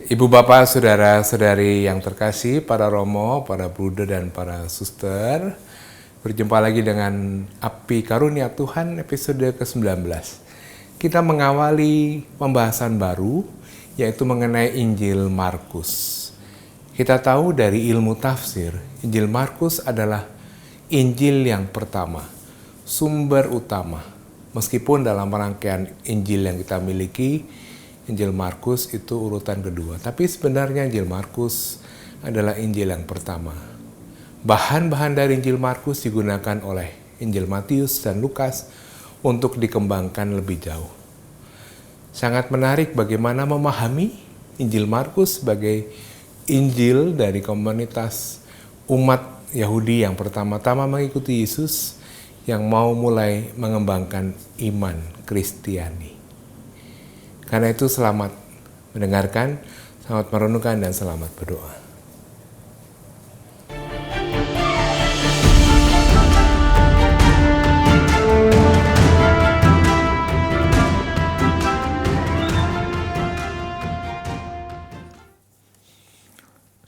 Ibu bapak, saudara-saudari yang terkasih, para romo, para bruder dan para suster, berjumpa lagi dengan Api Karunia Tuhan episode ke-19. Kita mengawali pembahasan baru, yaitu mengenai Injil Markus. Kita tahu dari ilmu tafsir, Injil Markus adalah Injil yang pertama, sumber utama. Meskipun dalam rangkaian Injil yang kita miliki, Injil Markus itu urutan kedua, tapi sebenarnya Injil Markus adalah Injil yang pertama. Bahan-bahan dari Injil Markus digunakan oleh Injil Matius dan Lukas untuk dikembangkan lebih jauh. Sangat menarik bagaimana memahami Injil Markus sebagai Injil dari komunitas umat Yahudi yang pertama-tama mengikuti Yesus, yang mau mulai mengembangkan iman Kristiani. Karena itu selamat mendengarkan, selamat merenungkan, dan selamat berdoa.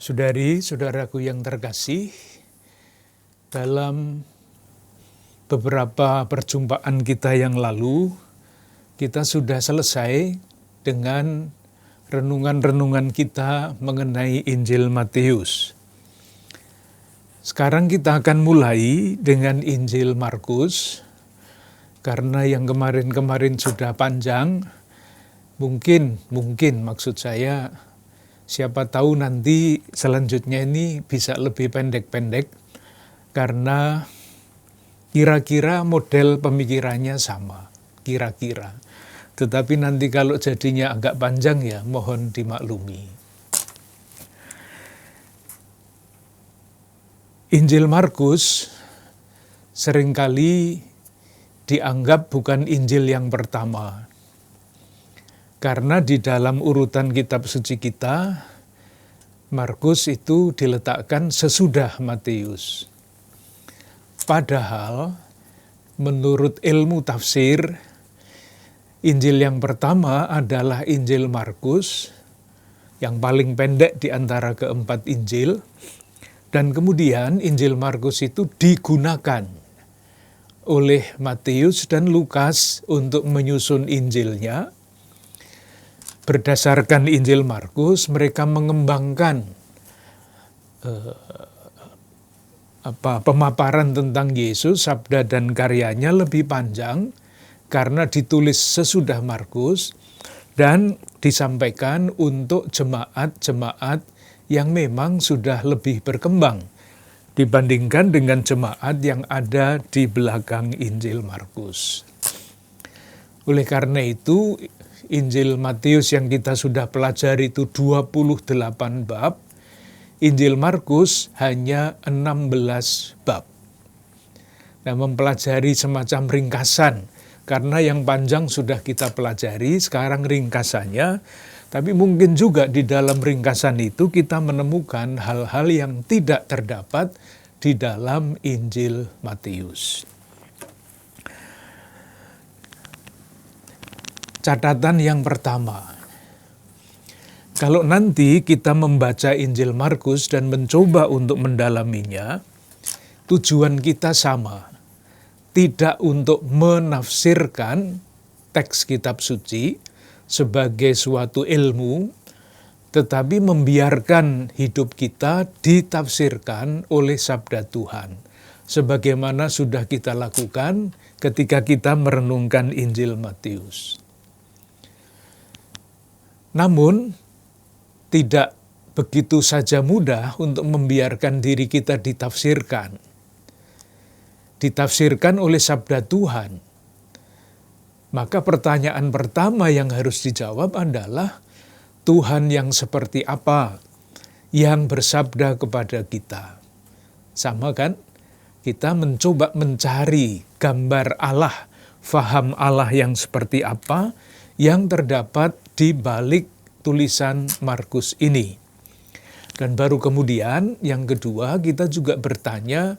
Saudari-saudaraku yang terkasih, dalam beberapa perjumpaan kita yang lalu, kita sudah selesai dengan renungan-renungan kita mengenai Injil Matius. Sekarang kita akan mulai dengan Injil Markus, karena yang kemarin-kemarin sudah panjang, mungkin maksud saya, siapa tahu nanti selanjutnya ini bisa lebih pendek-pendek, karena kira-kira model pemikirannya sama, kira-kira. Tetapi nanti kalau jadinya agak panjang ya mohon dimaklumi. Injil Markus seringkali dianggap bukan Injil yang pertama. Karena di dalam urutan kitab suci kita, Markus itu diletakkan sesudah Matius. Padahal menurut ilmu tafsir, Injil yang pertama adalah Injil Markus, yang paling pendek di antara keempat Injil, dan kemudian Injil Markus itu digunakan oleh Matius dan Lukas untuk menyusun Injilnya. Berdasarkan Injil Markus, mereka mengembangkan pemaparan tentang Yesus, sabda dan karyanya lebih panjang, karena ditulis sesudah Markus dan disampaikan untuk jemaat-jemaat yang memang sudah lebih berkembang dibandingkan dengan jemaat yang ada di belakang Injil Markus. Oleh karena itu, Injil Matius yang kita sudah pelajari itu 28 bab, Injil Markus hanya 16 bab. Nah, mempelajari semacam ringkasan, karena yang panjang sudah kita pelajari, sekarang ringkasannya. Tapi mungkin juga di dalam ringkasan itu kita menemukan hal-hal yang tidak terdapat di dalam Injil Matius. Catatan yang pertama, kalau nanti kita membaca Injil Markus dan mencoba untuk mendalaminya, tujuan kita sama. Tidak untuk menafsirkan teks kitab suci sebagai suatu ilmu, tetapi membiarkan hidup kita ditafsirkan oleh sabda Tuhan, sebagaimana sudah kita lakukan ketika kita merenungkan Injil Matius. Namun, tidak begitu saja mudah untuk membiarkan diri kita ditafsirkan oleh sabda Tuhan. Maka pertanyaan pertama yang harus dijawab adalah, Tuhan yang seperti apa yang bersabda kepada kita? Sama kan? Kita mencoba mencari gambar Allah, faham Allah yang seperti apa yang terdapat di balik tulisan Markus ini. Dan baru kemudian yang kedua, kita juga bertanya,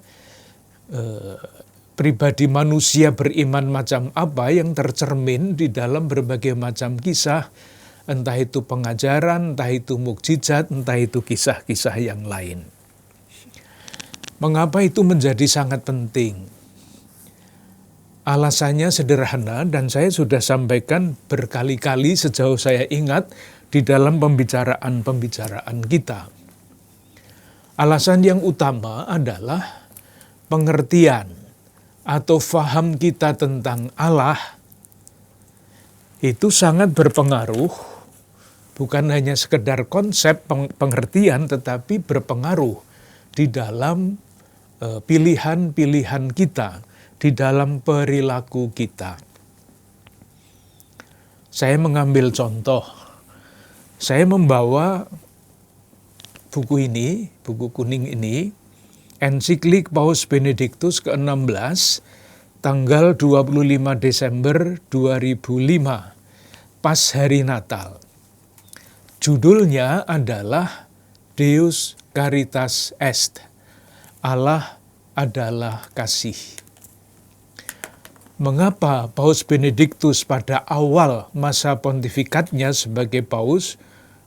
pribadi manusia beriman macam apa yang tercermin di dalam berbagai macam kisah entah itu pengajaran, entah itu mukjizat, entah itu kisah-kisah yang lain. Mengapa itu menjadi sangat penting? Alasannya sederhana dan saya sudah sampaikan berkali-kali sejauh saya ingat di dalam pembicaraan-pembicaraan kita. Alasan yang utama adalah pengertian atau faham kita tentang Allah itu sangat berpengaruh, bukan hanya sekedar konsep pengertian, tetapi berpengaruh di dalam pilihan-pilihan kita, di dalam perilaku kita. Saya mengambil contoh. Saya membawa buku ini, buku kuning ini, ensiklik Paus Benediktus ke-16, tanggal 25 Desember 2005, pas hari Natal. Judulnya adalah Deus Caritas Est, Allah adalah kasih. Mengapa Paus Benediktus pada awal masa pontifikatnya sebagai paus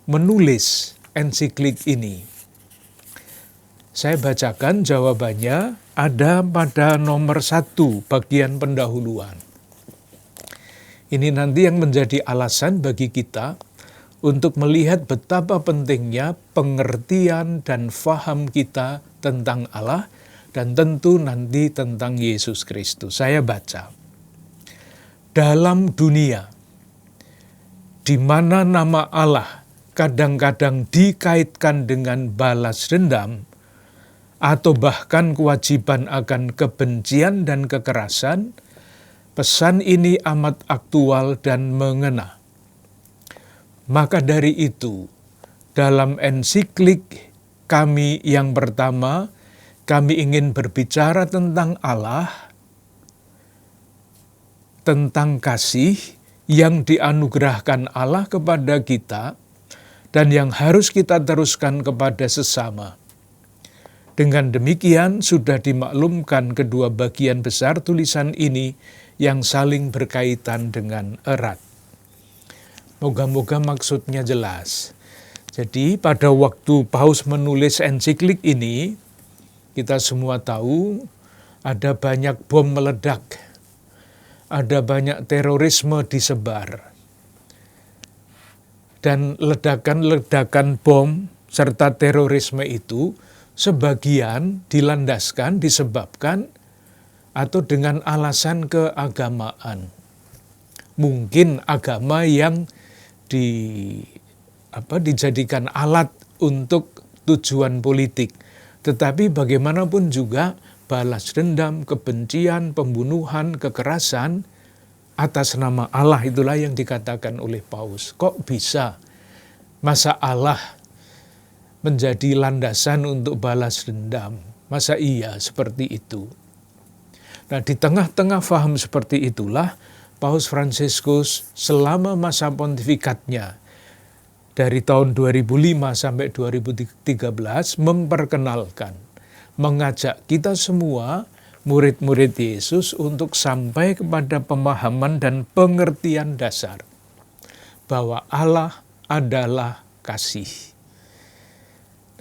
menulis ensiklik ini? Saya bacakan jawabannya ada pada nomor 1 bagian pendahuluan. Ini nanti yang menjadi alasan bagi kita untuk melihat betapa pentingnya pengertian dan faham kita tentang Allah dan tentu nanti tentang Yesus Kristus. Saya baca. Dalam dunia, di mana nama Allah kadang-kadang dikaitkan dengan balas dendam, atau bahkan kewajiban akan kebencian dan kekerasan, pesan ini amat aktual dan mengena. Maka dari itu, dalam ensiklik kami yang pertama, kami ingin berbicara tentang Allah, tentang kasih yang dianugerahkan Allah kepada kita dan yang harus kita teruskan kepada sesama. Dengan demikian sudah dimaklumkan kedua bagian besar tulisan ini yang saling berkaitan dengan erat. Moga-moga maksudnya jelas. Jadi pada waktu Paus menulis ensiklik ini, kita semua tahu ada banyak bom meledak. Ada banyak terorisme disebar. Dan ledakan-ledakan bom serta terorisme itu sebagian dilandaskan, disebabkan atau dengan alasan keagamaan. Mungkin agama yang dijadikan alat untuk tujuan politik. Tetapi bagaimanapun juga balas dendam, kebencian, pembunuhan, kekerasan atas nama Allah itulah yang dikatakan oleh Paus. Kok bisa masa Allah menjadi landasan untuk balas dendam? Masa iya seperti itu? Nah, di tengah-tengah faham seperti itulah Paus Fransiskus selama masa pontifikatnya dari tahun 2005 sampai 2013 memperkenalkan, mengajak kita semua murid-murid Yesus untuk sampai kepada pemahaman dan pengertian dasar bahwa Allah adalah kasih.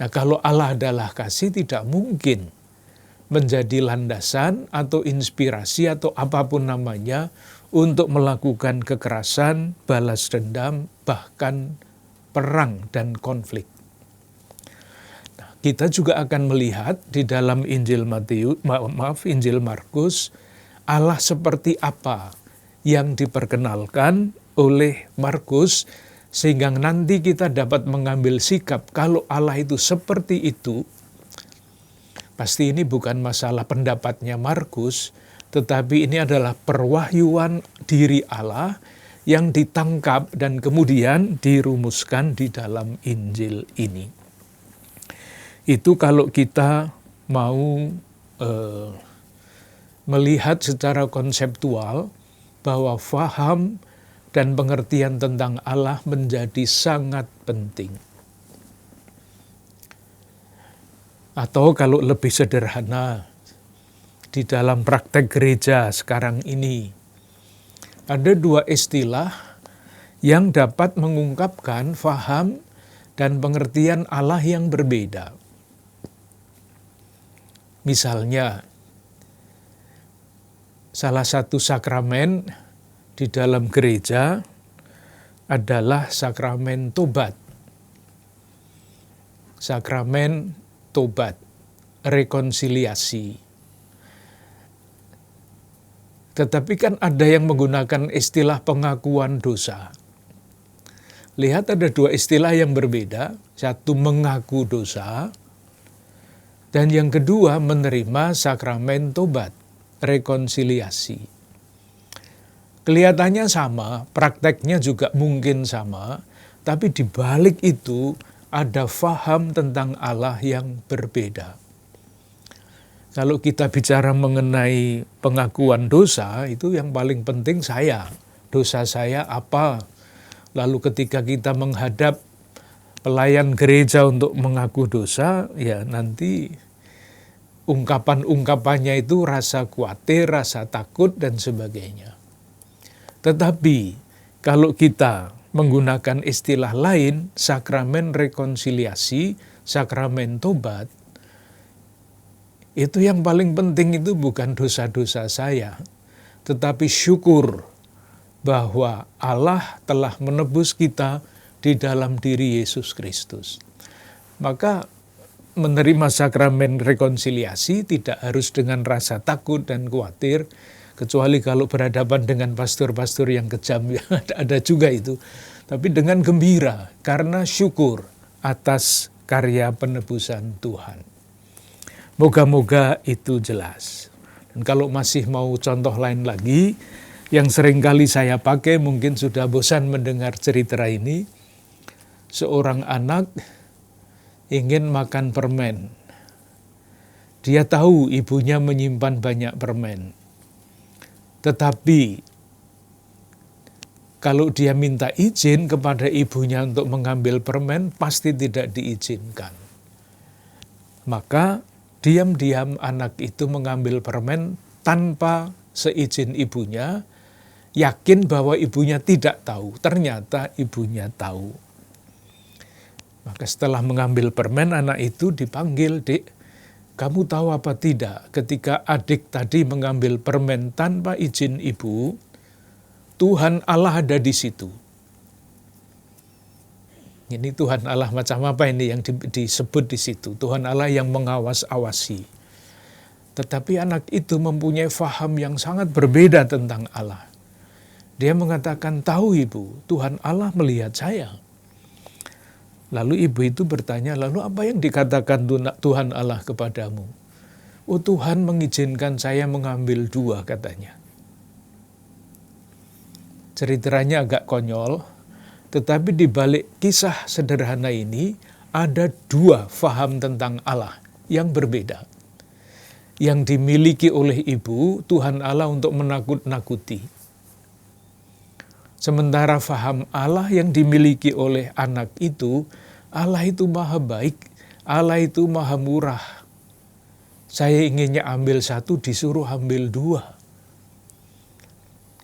Nah, kalau Allah adalah kasih tidak mungkin menjadi landasan atau inspirasi atau apapun namanya untuk melakukan kekerasan, balas dendam, bahkan perang dan konflik. Kita juga akan melihat di dalam Injil Markus, Allah seperti apa yang diperkenalkan oleh Markus, sehingga nanti kita dapat mengambil sikap kalau Allah itu seperti itu. Pasti ini bukan masalah pendapatnya Markus, tetapi ini adalah perwahyuan diri Allah yang ditangkap dan kemudian dirumuskan di dalam Injil ini. Itu kalau kita mau melihat secara konseptual bahwa faham dan pengertian tentang Allah menjadi sangat penting. Atau kalau lebih sederhana, di dalam praktek gereja sekarang ini, ada dua istilah yang dapat mengungkapkan faham dan pengertian Allah yang berbeda. Misalnya, salah satu sakramen di dalam gereja adalah sakramen tobat. Sakramen tobat, rekonsiliasi. Tetapi kan ada yang menggunakan istilah pengakuan dosa. Lihat, ada dua istilah yang berbeda. Satu mengaku dosa, dan yang kedua menerima sakramen tobat, rekonsiliasi. Kelihatannya sama, prakteknya juga mungkin sama, tapi di balik itu ada faham tentang Allah yang berbeda. Kalau kita bicara mengenai pengakuan dosa, itu yang paling penting dosa saya apa? Lalu ketika kita menghadap pelayan gereja untuk mengaku dosa, ya nanti ungkapan-ungkapannya itu rasa khawatir, rasa takut, dan sebagainya. Tetapi kalau kita menggunakan istilah lain, sakramen rekonsiliasi, sakramen tobat, itu yang paling penting itu bukan dosa-dosa saya, tetapi syukur bahwa Allah telah menebus kita di dalam diri Yesus Kristus. Maka menerima sakramen rekonsiliasi tidak harus dengan rasa takut dan khawatir, kecuali kalau berhadapan dengan pastor-pastor yang kejam, ya ada juga itu. Tapi dengan gembira, karena syukur atas karya penebusan Tuhan. Moga-moga itu jelas. Dan kalau masih mau contoh lain lagi, yang seringkali saya pakai, mungkin sudah bosan mendengar cerita ini. Seorang anak ingin makan permen. Dia tahu ibunya menyimpan banyak permen. Tetapi kalau dia minta izin kepada ibunya untuk mengambil permen, pasti tidak diizinkan. Maka diam-diam anak itu mengambil permen tanpa seizin ibunya, yakin bahwa ibunya tidak tahu. Ternyata ibunya tahu. Maka setelah mengambil permen, anak itu dipanggil, "Dik, kamu tahu apa tidak, ketika adik tadi mengambil permen tanpa izin ibu, Tuhan Allah ada di situ." Ini Tuhan Allah macam apa ini yang disebut di situ? Tuhan Allah yang mengawas-awasi. Tetapi anak itu mempunyai faham yang sangat berbeda tentang Allah. Dia mengatakan, "Tahu ibu, Tuhan Allah melihat saya." Lalu ibu itu bertanya, "Lalu apa yang dikatakan Tuhan Allah kepadamu?" "Oh, Tuhan mengizinkan saya mengambil 2," katanya. Ceritanya agak konyol, tetapi di balik kisah sederhana ini ada 2 faham tentang Allah yang berbeda. Yang dimiliki oleh ibu, Tuhan Allah untuk menakut-nakuti. Sementara faham Allah yang dimiliki oleh anak itu, Allah itu maha baik, Allah itu maha murah. Saya inginnya ambil 1, disuruh ambil 2.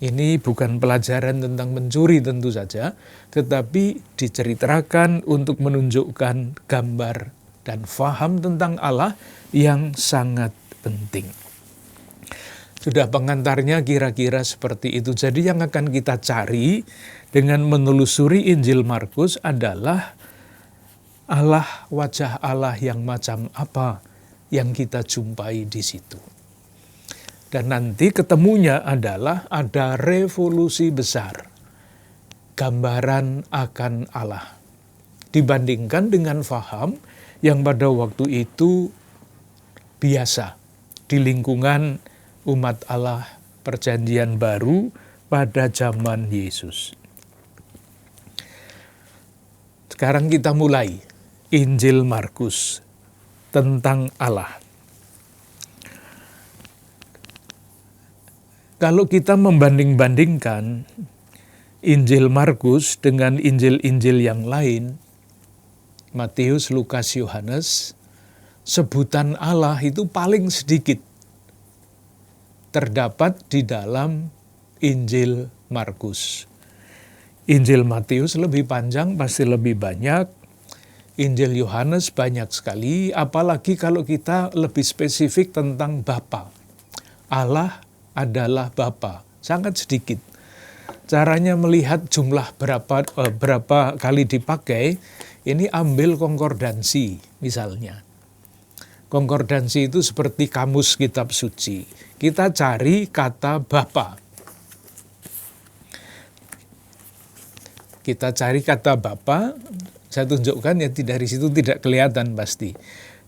Ini bukan pelajaran tentang mencuri tentu saja, tetapi diceritakan untuk menunjukkan gambar dan faham tentang Allah yang sangat penting. Sudah pengantarnya kira-kira seperti itu. Jadi yang akan kita cari dengan menelusuri Injil Markus adalah Allah, wajah Allah yang macam apa yang kita jumpai di situ. Dan nanti ketemunya adalah ada revolusi besar, gambaran akan Allah. Dibandingkan dengan faham yang pada waktu itu biasa di lingkungan umat Allah Perjanjian Baru pada zaman Yesus. Sekarang kita mulai Injil Markus tentang Allah. Kalau kita membanding-bandingkan Injil Markus dengan Injil-Injil yang lain, Matius, Lukas, Yohanes, sebutan Allah itu paling sedikit terdapat di dalam Injil Markus. Injil Matius lebih panjang, pasti lebih banyak. Injil Yohanes banyak sekali, apalagi kalau kita lebih spesifik tentang Bapa. Allah adalah Bapa, sangat sedikit. Caranya melihat jumlah berapa kali dipakai, ini ambil konkordansi misalnya. Konkordansi itu seperti kamus kitab suci. Kita cari kata Bapa. Kita cari kata Bapa, saya tunjukkan ya dari situ tidak kelihatan pasti.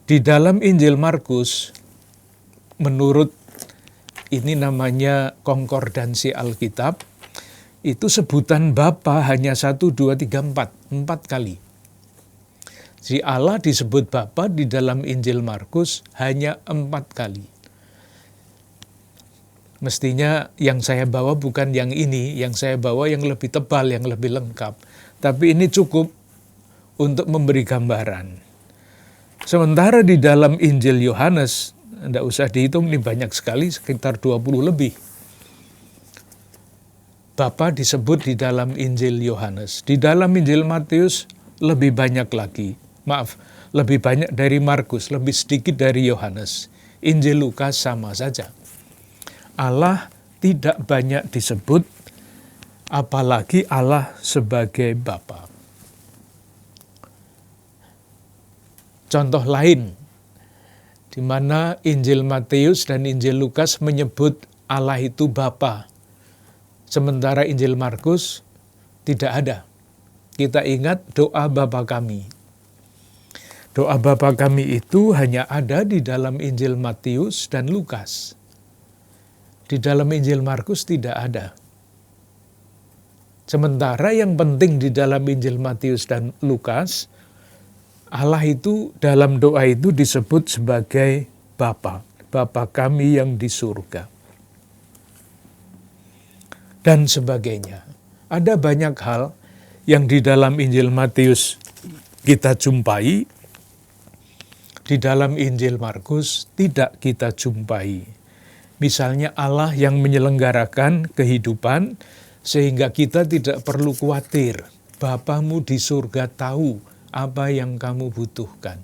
Di dalam Injil Markus, menurut ini namanya konkordansi Alkitab, itu sebutan Bapa hanya 1, 2, 3, 4 kali. Jadi Allah disebut Bapa di dalam Injil Markus hanya 4 kali. Mestinya yang saya bawa bukan yang ini, yang saya bawa yang lebih tebal, yang lebih lengkap. Tapi ini cukup untuk memberi gambaran. Sementara di dalam Injil Yohanes, tidak usah dihitung, ini banyak sekali, sekitar 20 lebih. Bapa disebut di dalam Injil Yohanes. Di dalam Injil Matius lebih banyak lagi. Lebih banyak dari Markus, lebih sedikit dari Yohanes. Injil Lukas sama saja. Allah tidak banyak disebut, apalagi Allah sebagai Bapa. Contoh lain, di mana Injil Matius dan Injil Lukas menyebut Allah itu Bapa. Sementara Injil Markus tidak ada. Kita ingat doa Bapa kami. Doa Bapa kami itu hanya ada di dalam Injil Matius dan Lukas. Di dalam Injil Markus tidak ada. Sementara yang penting di dalam Injil Matius dan Lukas, Allah itu dalam doa itu disebut sebagai Bapa. Bapa kami yang di surga. Dan sebagainya. Ada banyak hal yang di dalam Injil Matius kita jumpai, di dalam Injil Markus tidak kita jumpai. Misalnya Allah yang menyelenggarakan kehidupan sehingga kita tidak perlu khawatir. Bapamu di surga tahu apa yang kamu butuhkan.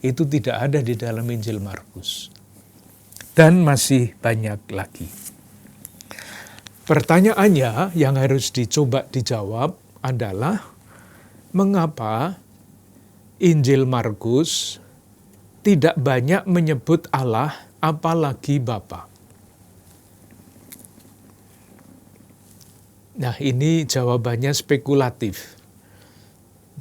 Itu tidak ada di dalam Injil Markus. Dan masih banyak lagi. Pertanyaannya yang harus dicoba dijawab adalah mengapa Injil Markus tidak banyak menyebut Allah, apalagi Bapa. Nah, ini jawabannya spekulatif.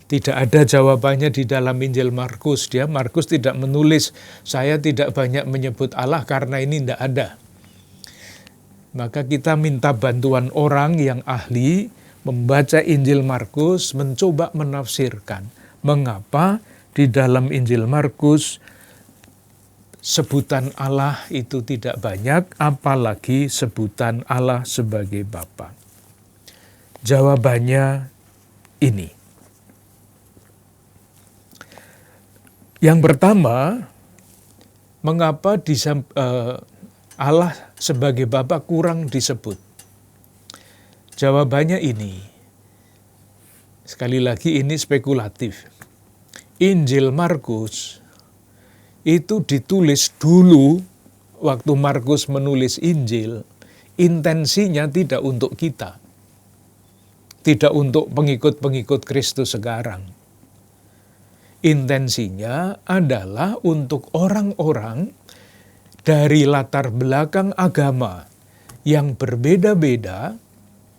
Tidak ada jawabannya di dalam Injil Markus. Markus tidak menulis, saya tidak banyak menyebut Allah karena ini tidak ada. Maka kita minta bantuan orang yang ahli membaca Injil Markus, mencoba menafsirkan mengapa di dalam Injil Markus sebutan Allah itu tidak banyak, apalagi sebutan Allah sebagai Bapa. Jawabannya ini. Yang pertama, mengapa Allah sebagai Bapa kurang disebut? Jawabannya ini. Sekali lagi ini spekulatif. Injil Markus itu ditulis dulu waktu Markus menulis Injil, intensinya tidak untuk kita. Tidak untuk pengikut-pengikut Kristus sekarang. Intensinya adalah untuk orang-orang dari latar belakang agama yang berbeda-beda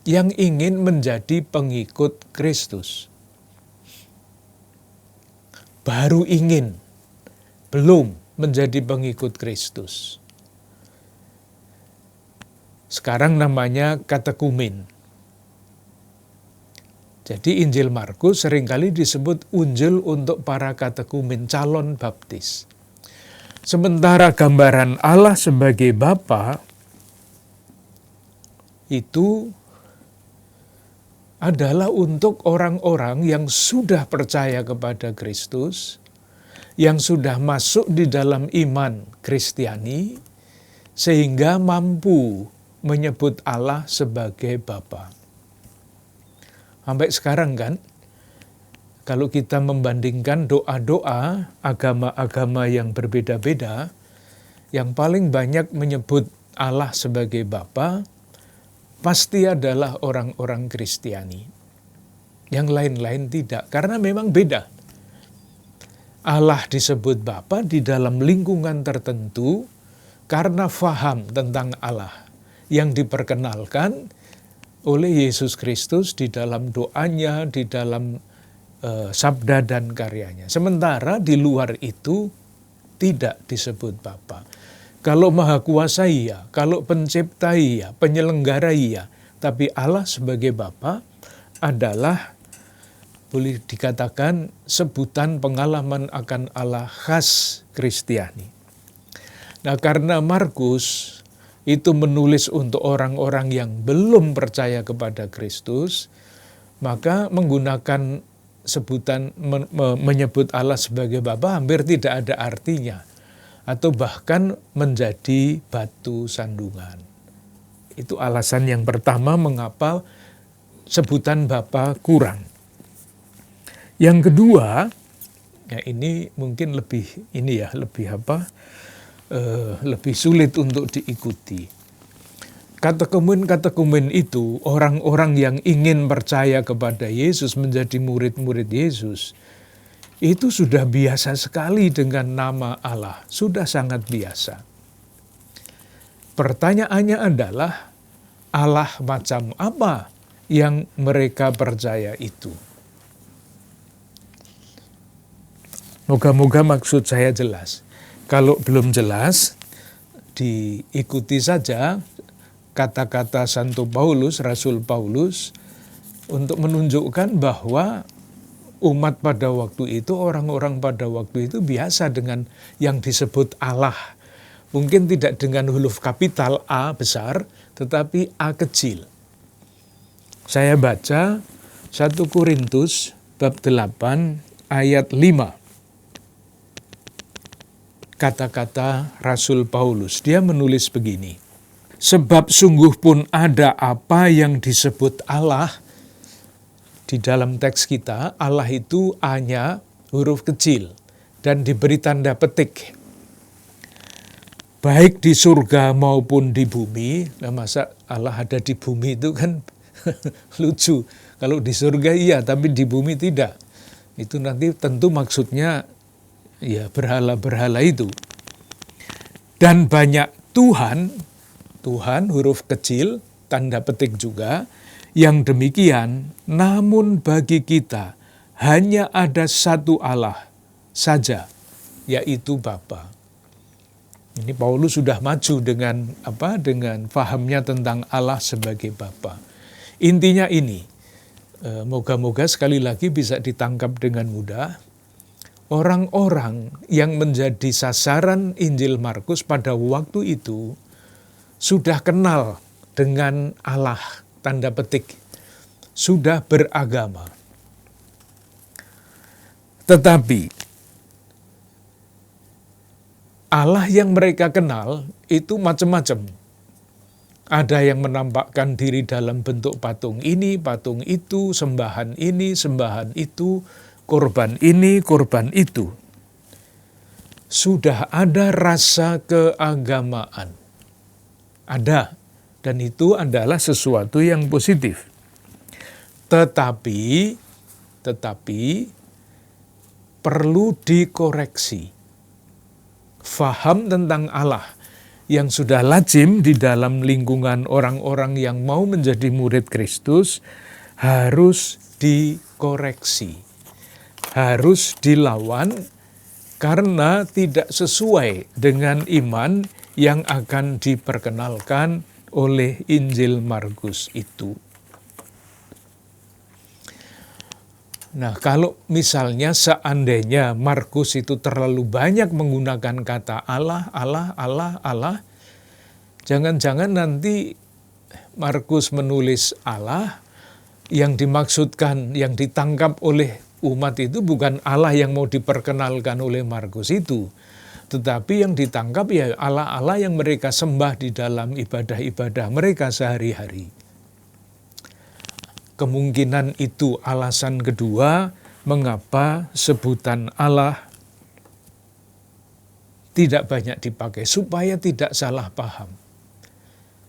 yang ingin menjadi pengikut Kristus. Baru ingin, belum menjadi pengikut Kristus. Sekarang namanya katekumen. Jadi Injil Markus seringkali disebut Injil untuk para katekumen, calon baptis. Sementara gambaran Allah sebagai Bapa itu adalah untuk orang-orang yang sudah percaya kepada Kristus, yang sudah masuk di dalam iman Kristiani, sehingga mampu menyebut Allah sebagai Bapa. Sampai sekarang kan, kalau kita membandingkan doa-doa agama-agama yang berbeda-beda, yang paling banyak menyebut Allah sebagai Bapa, pasti adalah orang-orang Kristiani. Yang lain-lain tidak, karena memang beda. Allah disebut Bapa di dalam lingkungan tertentu, karena faham tentang Allah yang diperkenalkan oleh Yesus Kristus di dalam doanya, di dalam sabda dan karyanya. Sementara di luar itu tidak disebut Bapa. Kalau Maha Kuasa iya, kalau Pencipta iya, Penyelenggara iya, tapi Allah sebagai Bapa adalah boleh dikatakan sebutan pengalaman akan Allah khas Kristiani. Nah, karena Markus itu menulis untuk orang-orang yang belum percaya kepada Kristus, maka menggunakan sebutan menyebut Allah sebagai Bapa hampir tidak ada artinya, atau bahkan menjadi batu sandungan. Itu alasan yang pertama mengapa sebutan Bapa kurang. Yang kedua, ya ini mungkin lebih lebih sulit untuk diikuti. Katekumen itu orang-orang yang ingin percaya kepada Yesus, menjadi murid-murid Yesus, itu sudah biasa sekali dengan nama Allah, sudah sangat biasa. Pertanyaannya adalah, Allah macam apa yang mereka percaya itu? Moga-moga maksud saya jelas. Kalau belum jelas, diikuti saja kata-kata Santo Paulus, Rasul Paulus, untuk menunjukkan bahwa umat pada waktu itu, orang-orang pada waktu itu biasa dengan yang disebut Allah. Mungkin tidak dengan huruf kapital A besar, tetapi A kecil. Saya baca 1 Korintus bab 8 ayat 5. Kata-kata Rasul Paulus, dia menulis begini. Sebab sungguh pun ada apa yang disebut Allah. Di dalam teks kita, Allah itu A-nya huruf kecil dan diberi tanda petik. Baik di surga maupun di bumi. Nah, masa Allah ada di bumi itu kan lucu. Kalau di surga iya, tapi di bumi tidak. Itu nanti tentu maksudnya ya berhala-berhala itu. Dan banyak Tuhan huruf kecil, tanda petik juga, yang demikian, namun bagi kita hanya ada satu Allah saja, yaitu Bapa. Ini Paulus sudah maju dengan fahamnya tentang Allah sebagai Bapa. Intinya ini, moga-moga sekali lagi bisa ditangkap dengan mudah. Orang-orang yang menjadi sasaran Injil Markus pada waktu itu sudah kenal dengan Allah, tanda petik, sudah beragama. Tetapi Allah yang mereka kenal itu macam-macam. Ada yang menampakkan diri dalam bentuk patung ini, patung itu, sembahan ini, sembahan itu, korban ini, korban itu. Sudah ada rasa keagamaan. Ada. Dan itu adalah sesuatu yang positif. Tetapi perlu dikoreksi. Faham tentang Allah yang sudah lazim di dalam lingkungan orang-orang yang mau menjadi murid Kristus harus dikoreksi. Harus dilawan karena tidak sesuai dengan iman yang akan diperkenalkan oleh Injil Markus itu. Nah, kalau misalnya seandainya Markus itu terlalu banyak menggunakan kata Allah, jangan-jangan nanti Markus menulis Allah, yang dimaksudkan, yang ditangkap oleh umat itu bukan Allah yang mau diperkenalkan oleh Markus itu, tetapi yang ditangkap ya Allah-Allah yang mereka sembah di dalam ibadah-ibadah mereka sehari-hari. kemungkinan itu alasan kedua mengapa sebutan Allah tidak banyak dipakai, supaya tidak salah paham.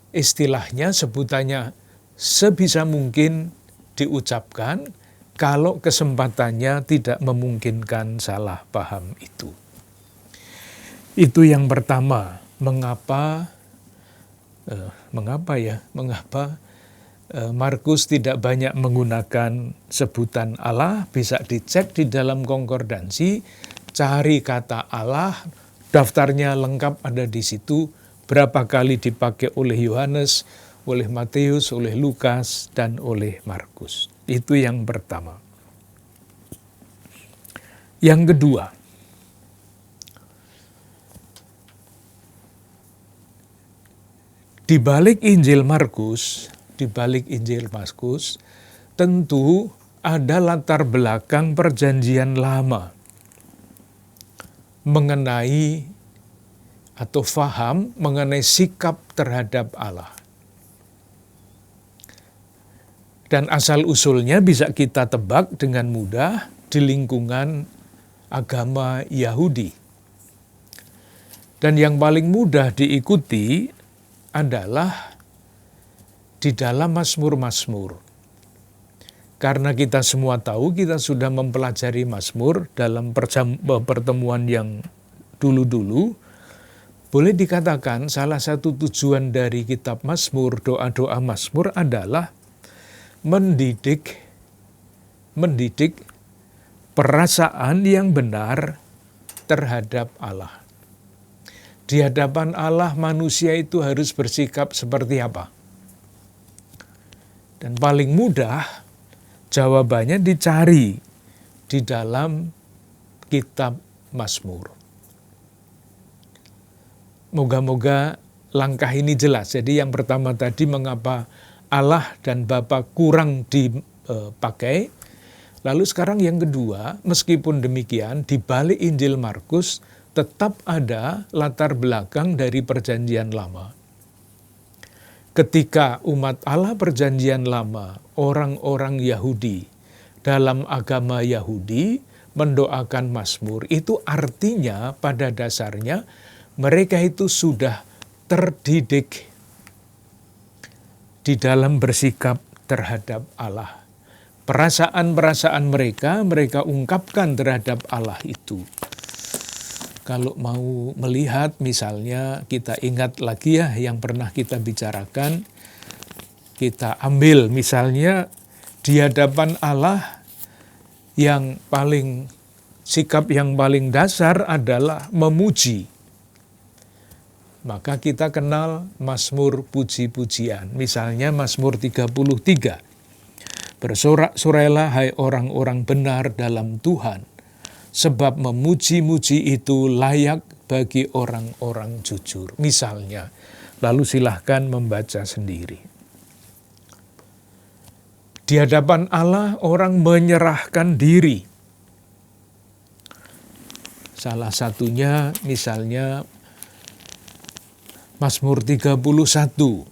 Istilahnya, sebutannya sebisa mungkin diucapkan kalau kesempatannya tidak memungkinkan salah paham itu. Itu yang pertama, mengapa Markus tidak banyak menggunakan sebutan Allah. Bisa dicek di dalam konkordansi, cari kata Allah, daftarnya lengkap ada di situ, berapa kali dipakai oleh Yohanes, oleh Matius, oleh Lukas, dan oleh Markus. Itu yang pertama. Yang kedua, di balik Injil Markus, tentu ada latar belakang Perjanjian Lama mengenai atau faham mengenai sikap terhadap Allah. Dan asal-usulnya bisa kita tebak dengan mudah di lingkungan agama Yahudi. Dan yang paling mudah diikuti adalah di dalam Mazmur-Mazmur. Karena kita semua tahu, kita sudah mempelajari Mazmur dalam pertemuan yang dulu-dulu, boleh dikatakan salah satu tujuan dari kitab Mazmur, doa-doa Mazmur adalah mendidik perasaan yang benar terhadap Allah. Di hadapan Allah, manusia itu harus bersikap seperti apa? Dan paling mudah, jawabannya dicari di dalam kitab Mazmur. Moga-moga langkah ini jelas. Jadi yang pertama tadi, mengapa Allah dan Bapa kurang dipakai. Lalu sekarang yang kedua, meskipun demikian, di balik Injil Markus tetap ada latar belakang dari Perjanjian Lama. Ketika umat Allah Perjanjian Lama, orang-orang Yahudi dalam agama Yahudi mendoakan Mazmur, itu artinya pada dasarnya mereka itu sudah terdidik di dalam bersikap terhadap Allah. Perasaan-perasaan mereka ungkapkan terhadap Allah itu. Kalau mau melihat, misalnya kita ingat lagi ya yang pernah kita bicarakan, kita ambil misalnya di hadapan Allah yang paling, sikap yang paling dasar adalah memuji. Maka kita kenal Mazmur puji-pujian. Misalnya Mazmur 33. Bersorak-sorailah hai orang-orang benar dalam Tuhan, sebab memuji-muji itu layak bagi orang-orang jujur. Misalnya, lalu silahkan membaca sendiri. Di hadapan Allah orang menyerahkan diri. Salah satunya misalnya Mazmur 31.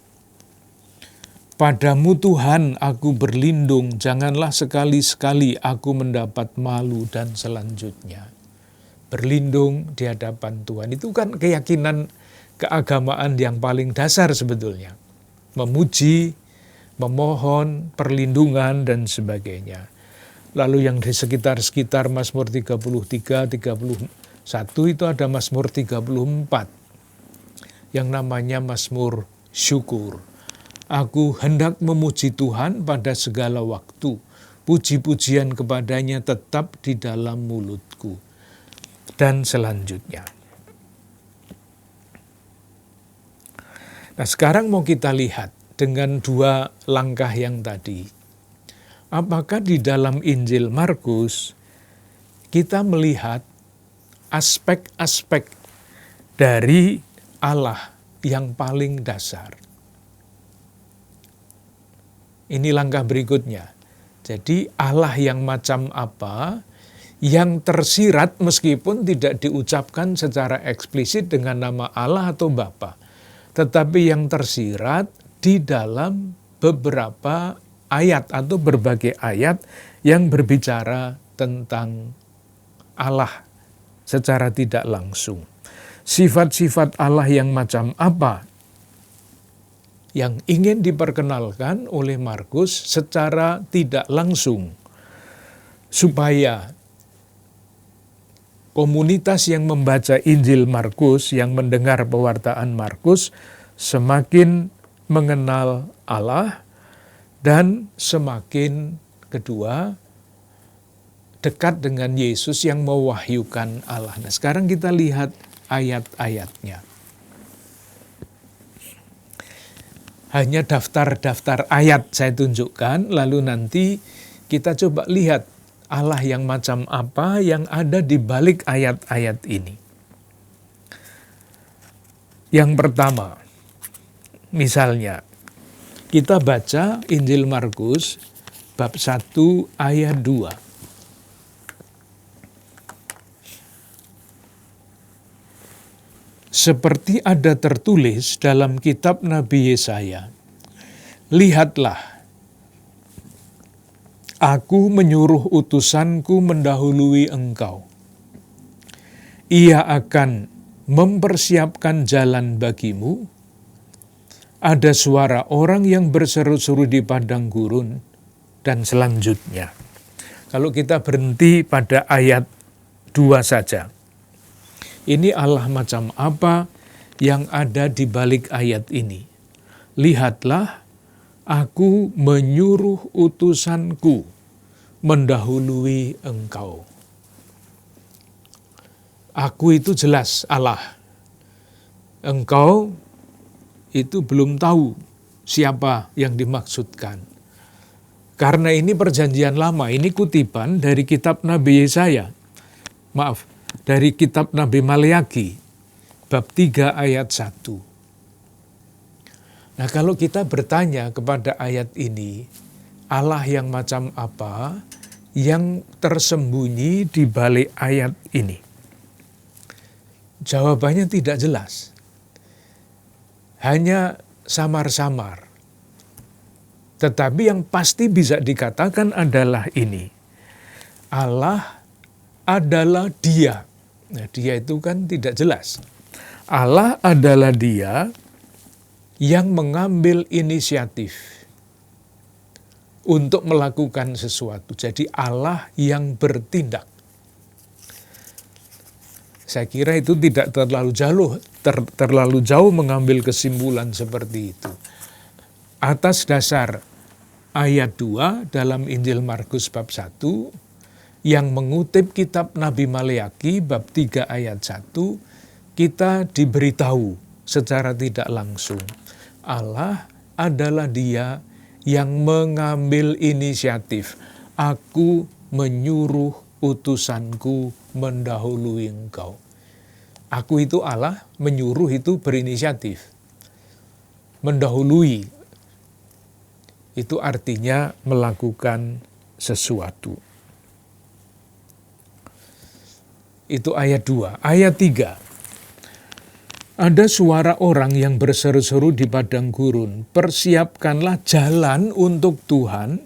Padamu Tuhan aku berlindung, janganlah sekali-sekali aku mendapat malu, dan selanjutnya. Berlindung di hadapan Tuhan, itu kan keyakinan keagamaan yang paling dasar sebetulnya. Memuji, memohon, perlindungan, dan sebagainya. Lalu yang di sekitar-sekitar Mazmur 33, 31 itu ada Mazmur 34 yang namanya Mazmur syukur. Aku hendak memuji Tuhan pada segala waktu. Puji-pujian kepadanya tetap di dalam mulutku. Dan selanjutnya. Nah, sekarang mau kita lihat dengan dua langkah yang tadi. Apakah di dalam Injil Markus kita melihat aspek-aspek dari Allah yang paling dasar? Ini langkah berikutnya. Jadi Allah yang macam apa, yang tersirat meskipun tidak diucapkan secara eksplisit dengan nama Allah atau Bapa, tetapi yang tersirat di dalam beberapa ayat atau berbagai ayat yang berbicara tentang Allah secara tidak langsung. Sifat-sifat Allah yang macam apa yang ingin diperkenalkan oleh Markus secara tidak langsung, supaya komunitas yang membaca Injil Markus, yang mendengar pewartaan Markus, semakin mengenal Allah dan semakin kedua dekat dengan Yesus yang mewahyukan Allah. Nah, sekarang kita lihat ayat-ayatnya. Hanya daftar-daftar ayat saya tunjukkan, lalu nanti kita coba lihat Allah yang macam apa yang ada di balik ayat-ayat ini. Yang pertama, misalnya, kita baca Injil Markus bab 1 ayat 2. Seperti ada tertulis dalam kitab Nabi Yesaya, lihatlah, aku menyuruh utusanku mendahului engkau. Ia akan mempersiapkan jalan bagimu. Ada suara orang yang berseru-seru di padang gurun, dan selanjutnya. Kalau kita berhenti pada ayat 2 saja. Ini Allah macam apa yang ada di balik ayat ini. Lihatlah, aku menyuruh utusanku mendahului engkau. Aku itu jelas Allah. Engkau itu belum tahu siapa yang dimaksudkan. Karena ini perjanjian lama, ini kutipan dari kitab Nabi Yesaya. Maaf, dari kitab Nabi Maleaki, bab 3 ayat 1. Nah, kalau kita bertanya kepada ayat ini, Allah yang macam apa yang tersembunyi di balik ayat ini? Jawabannya tidak jelas. Hanya samar-samar. Tetapi yang pasti bisa dikatakan adalah ini. Allah adalah Dia. Nah, Dia itu kan tidak jelas. Allah adalah Dia yang mengambil inisiatif untuk melakukan sesuatu. Jadi Allah yang bertindak. Saya kira itu tidak terlalu jauh mengambil kesimpulan seperti itu. Atas dasar ayat 2 dalam Injil Markus bab 1, yang mengutip kitab Nabi Maleaki bab 3 ayat 1, kita diberitahu secara tidak langsung. Allah adalah Dia yang mengambil inisiatif. Aku menyuruh utusanku mendahului engkau. Aku itu Allah, menyuruh itu berinisiatif. Mendahului itu artinya melakukan sesuatu. Itu ayat 2. Ayat 3. Ada suara orang yang berseru-seru di padang gurun, persiapkanlah jalan untuk Tuhan,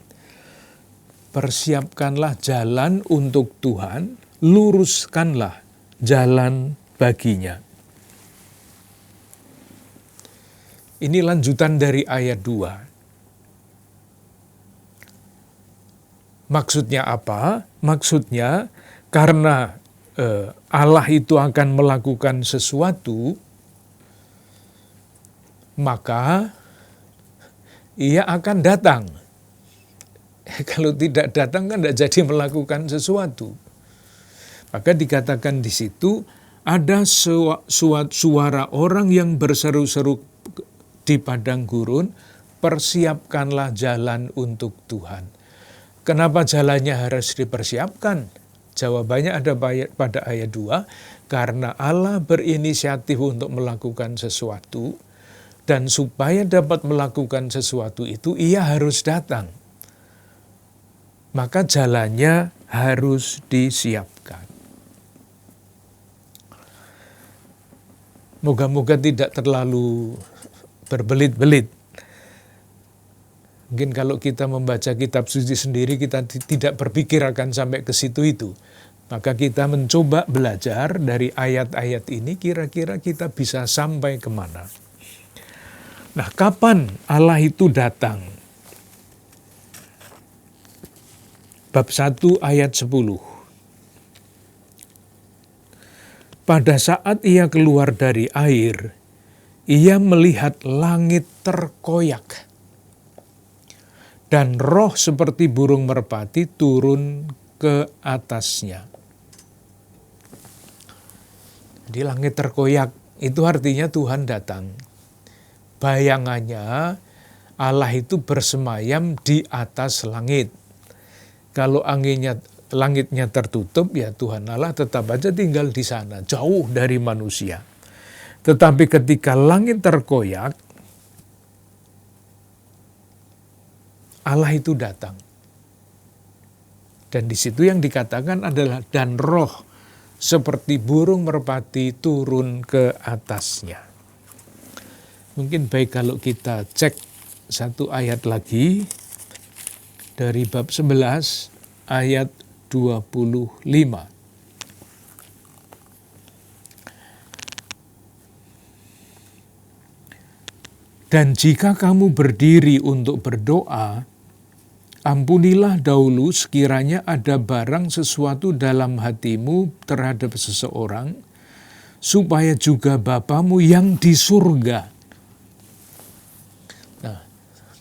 persiapkanlah jalan untuk Tuhan, luruskanlah jalan baginya. Ini lanjutan dari ayat 2. Maksudnya apa? Maksudnya karena Allah itu akan melakukan sesuatu, maka Ia akan datang. Kalau tidak datang kan tidak jadi melakukan sesuatu. Maka dikatakan di situ ada suara orang yang berseru-seru di padang gurun, persiapkanlah jalan untuk Tuhan. Kenapa jalannya harus dipersiapkan? Jawabannya ada pada ayat 2, karena Allah berinisiatif untuk melakukan sesuatu, dan supaya dapat melakukan sesuatu itu, Ia harus datang. Maka jalannya harus disiapkan. Moga-moga tidak terlalu berbelit-belit. Mungkin kalau kita membaca kitab suci sendiri, kita tidak berpikir akan sampai ke situ itu. Maka kita mencoba belajar dari ayat-ayat ini, kira-kira kita bisa sampai kemana. Nah, kapan Allah itu datang? Bab 1 ayat 10. Pada saat ia keluar dari air, ia melihat langit terkoyak, dan roh seperti burung merpati turun ke atasnya. Jadi langit terkoyak, itu artinya Tuhan datang. Bayangannya Allah itu bersemayam di atas langit. Kalau langitnya tertutup, ya Tuhan Allah tetap aja tinggal di sana, jauh dari manusia. Tetapi ketika langit terkoyak, Allah itu datang. Dan di situ yang dikatakan adalah, dan roh seperti burung merpati turun ke atasnya. Mungkin baik kalau kita cek satu ayat lagi, dari bab 11 ayat 25. Dan jika kamu berdiri untuk berdoa, ampunilah dahulu sekiranya ada barang sesuatu dalam hatimu terhadap seseorang, supaya juga Bapamu yang di surga. Nah,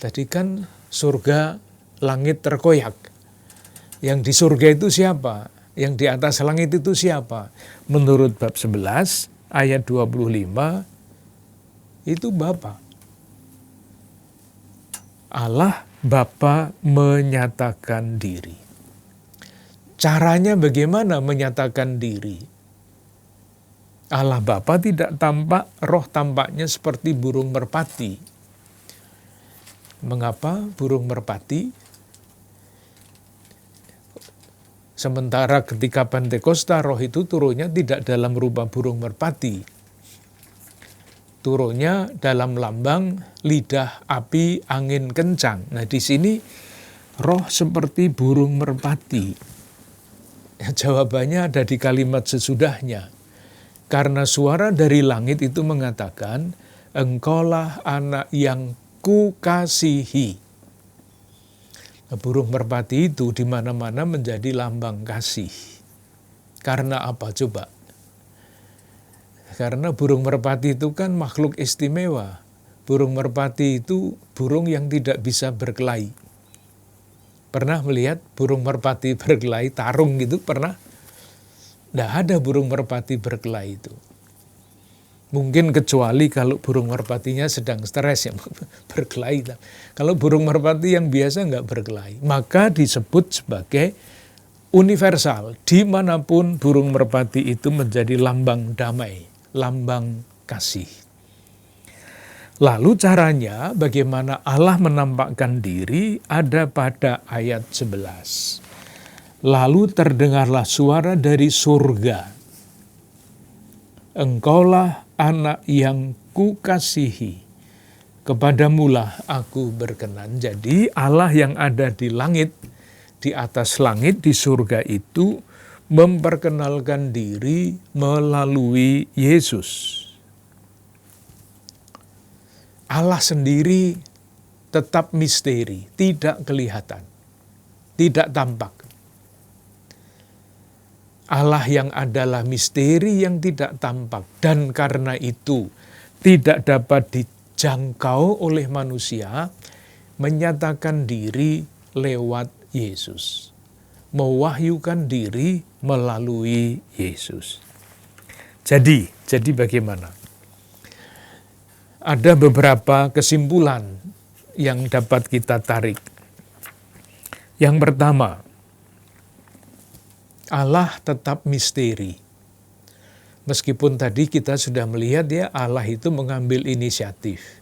tadi kan surga, langit terkoyak. Yang di surga itu siapa? Yang di atas langit itu siapa? Menurut bab 11 ayat 25, itu Bapa. Allah Bapa menyatakan diri. Caranya bagaimana menyatakan diri? Allah Bapa tidak tampak, roh tampaknya seperti burung merpati. Mengapa burung merpati? Sementara ketika Pentakosta, roh itu turunnya tidak dalam rupa burung merpati. Turunnya dalam lambang lidah api angin kencang. Nah, di sini roh seperti burung merpati. Jawabannya ada di kalimat sesudahnya. Karena suara dari langit itu mengatakan, engkaulah anak yang kukasihi. Nah, burung merpati itu di mana-mana menjadi lambang kasih. Karena apa coba? Karena burung merpati itu kan makhluk istimewa. Burung merpati itu burung yang tidak bisa berkelahi. Pernah melihat burung merpati berkelahi, tarung gitu, pernah? Tidak ada burung merpati berkelahi itu. Mungkin kecuali kalau burung merpatinya sedang stres ya berkelahi. Kalau burung merpati yang biasa nggak berkelahi, maka disebut sebagai universal. Dimanapun burung merpati itu menjadi lambang damai, lambang kasih. Lalu caranya bagaimana Allah menampakkan diri ada pada ayat 11. Lalu terdengarlah suara dari surga. Engkaulah anak yang kukasihi, kepadamulah aku berkenan. Jadi Allah yang ada di langit, di atas langit, di surga itu memperkenalkan diri melalui Yesus. Allah sendiri tetap misteri, tidak kelihatan, tidak tampak. Allah yang adalah misteri yang tidak tampak, dan karena itu tidak dapat dijangkau oleh manusia, menyatakan diri lewat Yesus. Mewahyukan diri melalui Yesus. Jadi bagaimana? Ada beberapa kesimpulan yang dapat kita tarik. Yang pertama, Allah tetap misteri. Meskipun tadi kita sudah melihat ya, Allah itu mengambil inisiatif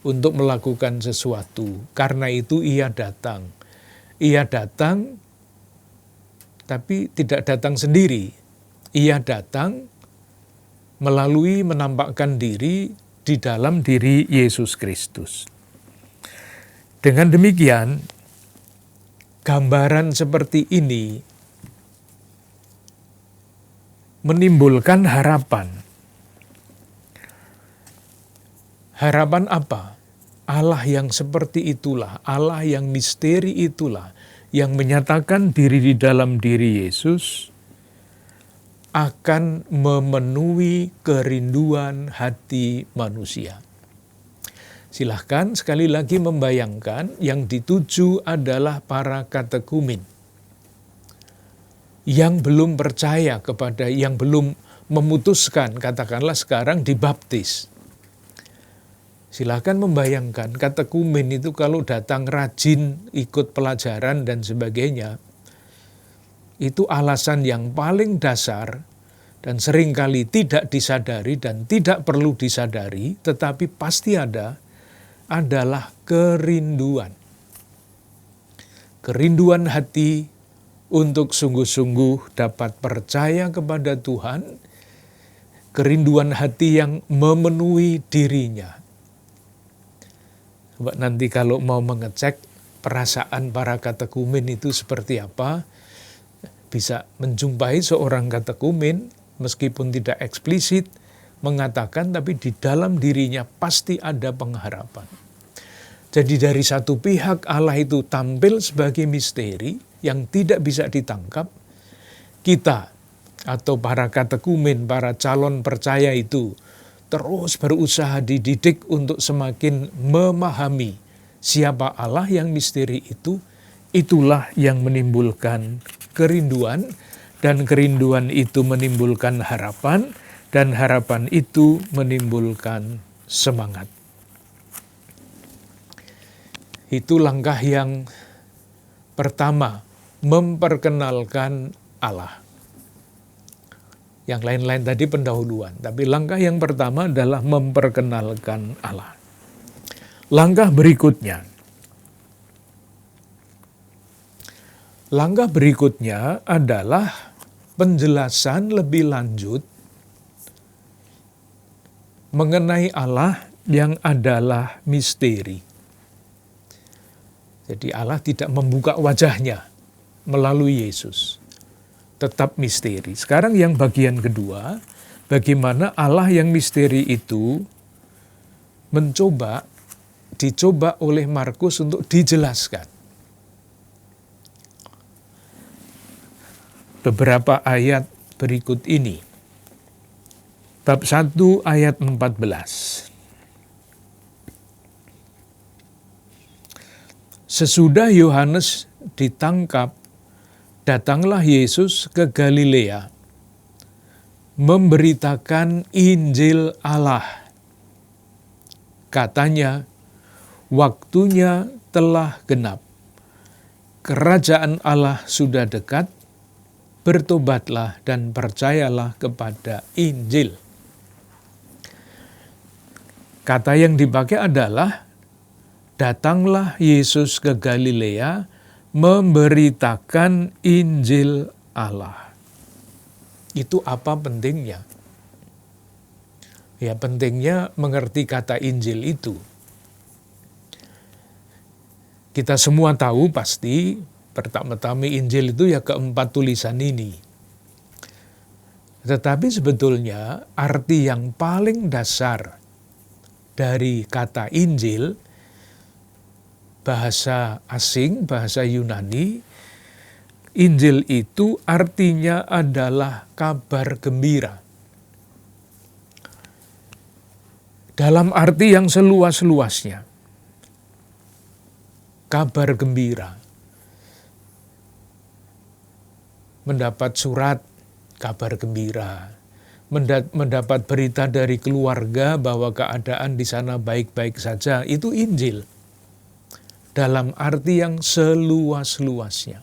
untuk melakukan sesuatu. Karena itu ia datang. Ia datang, tapi tidak datang sendiri. Ia datang melalui menampakkan diri di dalam diri Yesus Kristus. Dengan demikian, gambaran seperti ini menimbulkan harapan. Harapan apa? Allah yang seperti itulah, Allah yang misteri itulah, yang menyatakan diri di dalam diri Yesus, akan memenuhi kerinduan hati manusia. Silahkan sekali lagi membayangkan yang dituju adalah para katekumen yang belum percaya kepada, yang belum memutuskan, katakanlah sekarang dibaptis. Silahkan membayangkan katekumen itu kalau datang rajin, ikut pelajaran dan sebagainya, itu alasan yang paling dasar dan seringkali tidak disadari dan tidak perlu disadari, tetapi pasti ada, adalah kerinduan. Kerinduan hati untuk sungguh-sungguh dapat percaya kepada Tuhan, kerinduan hati yang memenuhi dirinya. Coba nanti kalau mau mengecek perasaan para katekumen itu seperti apa, bisa menjumpai seorang katekumen, meskipun tidak eksplisit mengatakan, tapi di dalam dirinya pasti ada pengharapan. Jadi dari satu pihak Allah itu tampil sebagai misteri yang tidak bisa ditangkap. Kita atau para katekumen, para calon percaya itu terus berusaha dididik untuk semakin memahami siapa Allah yang misteri itu. Itulah yang menimbulkan kerinduan, dan kerinduan itu menimbulkan harapan, dan harapan itu menimbulkan semangat. Itu langkah yang pertama, memperkenalkan Allah. Yang lain-lain tadi pendahuluan, tapi langkah yang pertama adalah memperkenalkan Allah. Langkah berikutnya adalah penjelasan lebih lanjut mengenai Allah yang adalah misteri. Jadi Allah tidak membuka wajahnya melalui Yesus. Tetap misteri. Sekarang yang bagian kedua, bagaimana Allah yang misteri itu dicoba oleh Markus untuk dijelaskan. Beberapa ayat berikut ini. Bab 1 ayat 14. Sesudah Yohanes ditangkap, datanglah Yesus ke Galilea, memberitakan Injil Allah. Katanya, waktunya telah genap. Kerajaan Allah sudah dekat, bertobatlah dan percayalah kepada Injil. Kata yang dipakai adalah, datanglah Yesus ke Galilea memberitakan Injil Allah. Itu apa pentingnya? Ya, pentingnya mengerti kata Injil itu. Kita semua tahu pasti, pertama-tama Injil itu ya keempat tulisan ini. Tetapi sebetulnya arti yang paling dasar dari kata Injil, bahasa asing, bahasa Yunani, Injil itu artinya adalah kabar gembira. Dalam arti yang seluas-luasnya. Kabar gembira. Mendapat surat, kabar gembira. Mendapat berita dari keluarga bahwa keadaan di sana baik-baik saja, itu Injil. Dalam arti yang seluas-luasnya.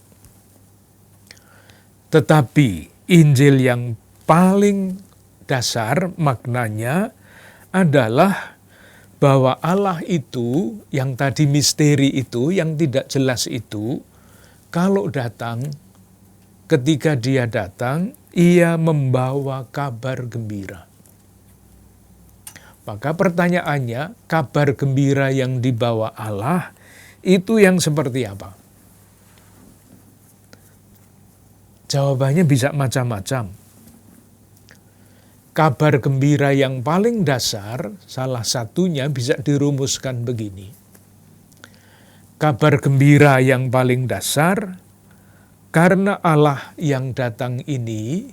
Tetapi Injil yang paling dasar maknanya adalah bahwa Allah itu, yang tadi misteri itu, yang tidak jelas itu, kalau datang, ketika dia datang, ia membawa kabar gembira. Maka pertanyaannya, kabar gembira yang dibawa Allah Itu yang seperti apa? Jawabannya bisa macam-macam. Kabar gembira yang paling dasar, salah satunya bisa dirumuskan begini. Kabar gembira yang paling dasar, karena Allah yang datang ini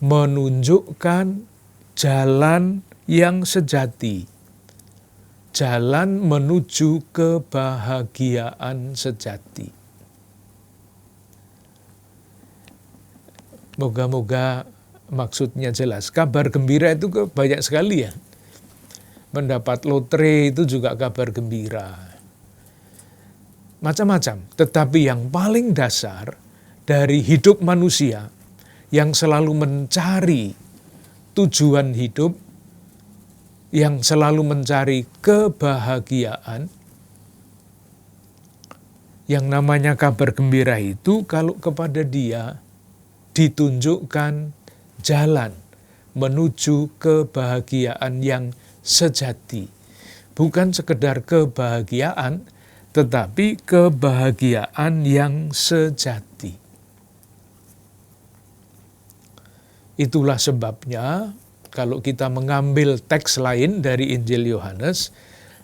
menunjukkan jalan yang sejati, jalan menuju kebahagiaan sejati. Moga-moga maksudnya jelas. Kabar gembira itu banyak sekali ya. Mendapat lotre itu juga kabar gembira. Macam-macam. Tetapi yang paling dasar dari hidup manusia yang selalu mencari tujuan hidup, yang selalu mencari kebahagiaan, yang namanya kabar gembira itu kalau kepada dia ditunjukkan jalan menuju kebahagiaan yang sejati. Bukan sekedar kebahagiaan, tetapi kebahagiaan yang sejati. Itulah sebabnya kalau kita mengambil teks lain dari Injil Yohanes,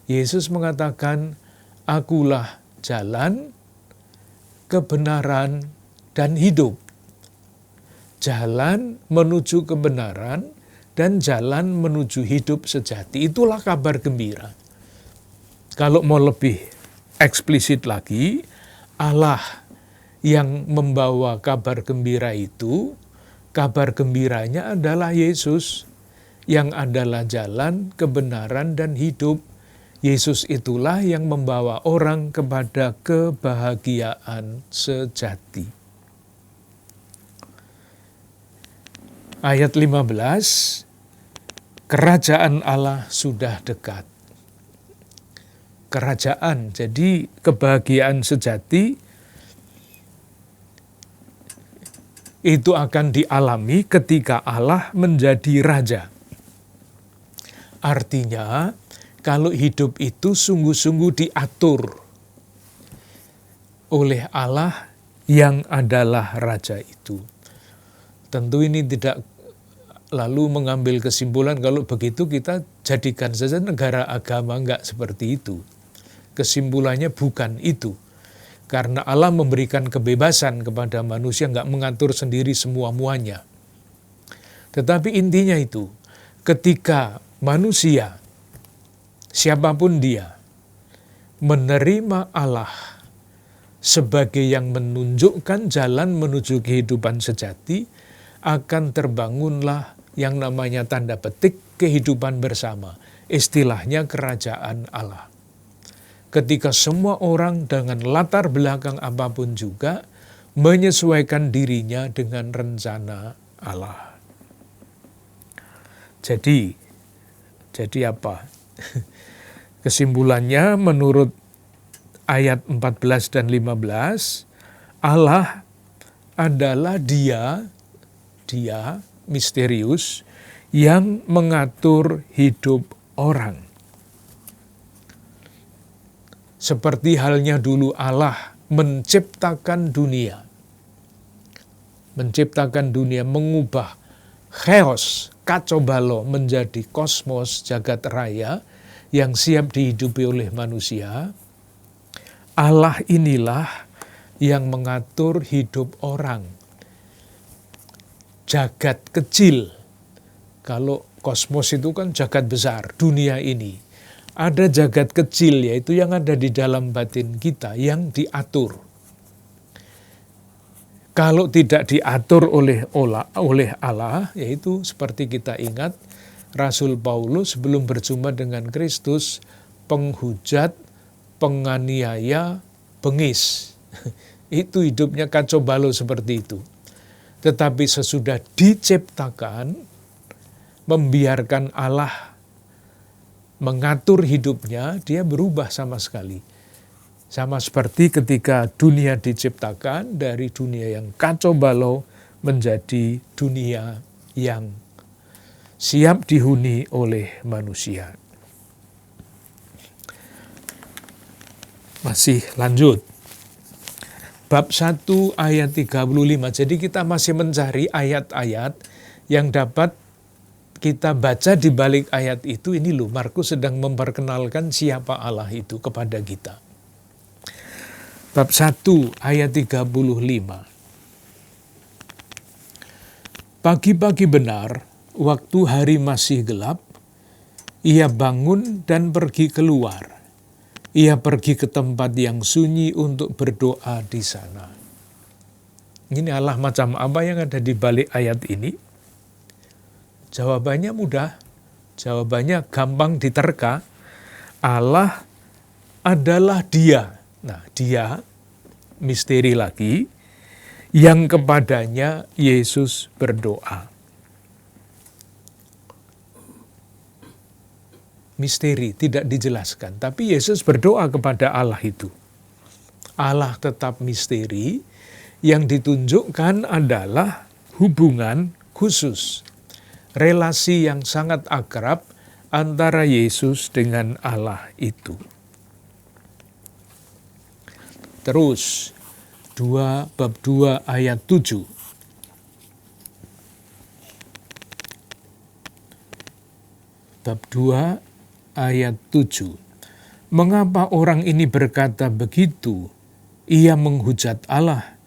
Yesus mengatakan, "Akulah jalan, kebenaran, dan hidup." Jalan menuju kebenaran dan jalan menuju hidup sejati. Itulah kabar gembira. Kalau mau lebih eksplisit lagi, Allah yang membawa kabar gembira itu, kabar gembiranya adalah Yesus yang adalah jalan, kebenaran, dan hidup. Yesus itulah yang membawa orang kepada kebahagiaan sejati. Ayat 15, kerajaan Allah sudah dekat. Kerajaan, jadi kebahagiaan sejati itu akan dialami ketika Allah menjadi raja. Artinya, kalau hidup itu sungguh-sungguh diatur oleh Allah yang adalah raja itu. Tentu ini tidak lalu mengambil kesimpulan kalau begitu kita jadikan saja negara agama, enggak seperti itu. Kesimpulannya bukan itu. Karena Allah memberikan kebebasan kepada manusia, enggak mengatur sendiri semua-muanya. Tetapi intinya itu, ketika manusia, siapapun dia, menerima Allah sebagai yang menunjukkan jalan menuju kehidupan sejati, akan terbangunlah yang namanya tanda petik kehidupan bersama. Istilahnya kerajaan Allah. Ketika semua orang dengan latar belakang apapun juga menyesuaikan dirinya dengan rencana Allah. Jadi apa? Kesimpulannya menurut ayat 14 dan 15, Allah adalah dia misterius yang mengatur hidup orang. Seperti halnya dulu Allah menciptakan dunia. Mengubah chaos, kacau balau menjadi kosmos jagat raya yang siap dihidupi oleh manusia. Allah inilah yang mengatur hidup orang. Jagat kecil, kalau kosmos itu kan jagat besar, dunia ini. Ada jagat kecil, yaitu yang ada di dalam batin kita, yang diatur. Kalau tidak diatur oleh Allah, yaitu seperti kita ingat, Rasul Paulus sebelum berjumpa dengan Kristus, penghujat, penganiaya, bengis. Itu hidupnya kacau balau seperti itu. Tetapi sesudah diciptakan, membiarkan Allah mengatur hidupnya, dia berubah sama sekali. Sama seperti ketika dunia diciptakan, dari dunia yang kacau balau menjadi dunia yang siap dihuni oleh manusia. Masih lanjut. Bab 1 ayat 35. Jadi kita masih mencari ayat-ayat yang dapat kita baca di balik ayat itu. Ini loh, Markus sedang memperkenalkan siapa Allah itu kepada kita. Bab 1 ayat 35. Pagi-pagi benar, waktu hari masih gelap, ia bangun dan pergi keluar. Ia pergi ke tempat yang sunyi untuk berdoa di sana. Ini Allah macam apa yang ada di balik ayat ini? Jawabannya mudah, jawabannya gampang diterka. Allah adalah Dia. Nah, Dia, misteri lagi, yang kepadanya Yesus berdoa. Misteri, tidak dijelaskan. Tapi Yesus berdoa kepada Allah itu. Allah tetap misteri, yang ditunjukkan adalah hubungan khusus. Relasi yang sangat akrab antara Yesus dengan Allah itu. Terus, bab 2 ayat 7. Bab 2 ayat 7. Mengapa orang ini berkata begitu? Ia menghujat Allah.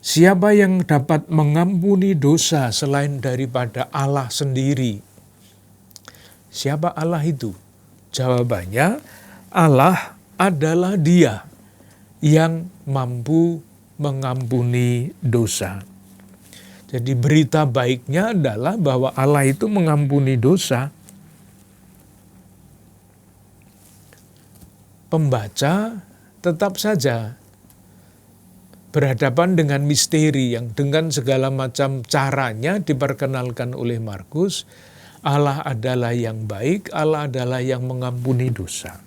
Siapa yang dapat mengampuni dosa selain daripada Allah sendiri? Siapa Allah itu? Jawabannya, Allah adalah Dia yang mampu mengampuni dosa. Jadi berita baiknya adalah bahwa Allah itu mengampuni dosa. Pembaca tetap saja berhadapan dengan misteri yang dengan segala macam caranya diperkenalkan oleh Markus. Allah adalah yang baik, Allah adalah yang mengampuni dosa.